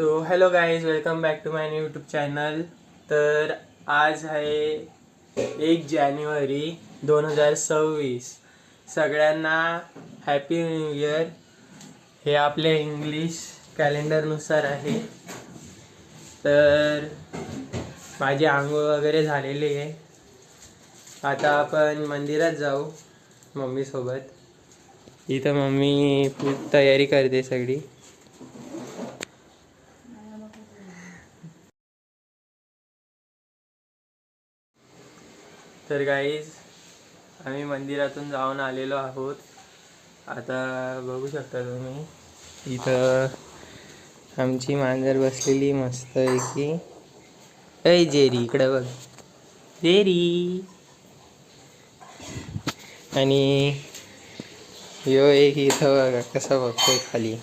So hello guys, welcome back to my YouTube channel. तर आज आहे 1 जानेवारी 2026. सगळ्यांना हॅपी न्यू इयर. हे आपल्या इंग्लिश कॅलेंडरनुसार आहे. तर माझी आंघोळ वगैरे झालेली आहे. आता आपण मंदिरात जाऊ मम्मीसोबत. इथं मम्मी तयारी करते सगळी. तर गाईज, आम्ही मंदिरातून जाऊन आलेलो आहोत. आता बघू शकता तुम्ही, इथं आमची मांजर बसलेली मस्त आहे की. ऐ जेरी, इकडे बघ जेरी. आणि यो एक इथं बघा कसा बघतोय खाली.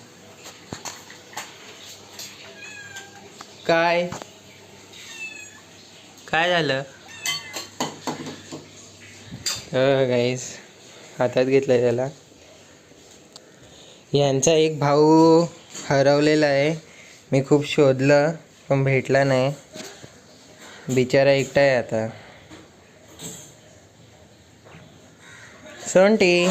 काय काय झालं? गाईस, हातात घेतलंय त्याला. यांचा एक भाऊ हरवलेला आहे. मी खूप शोधलं पण भेटला नाही. बिचारा एकटा आहे आता. सोंटी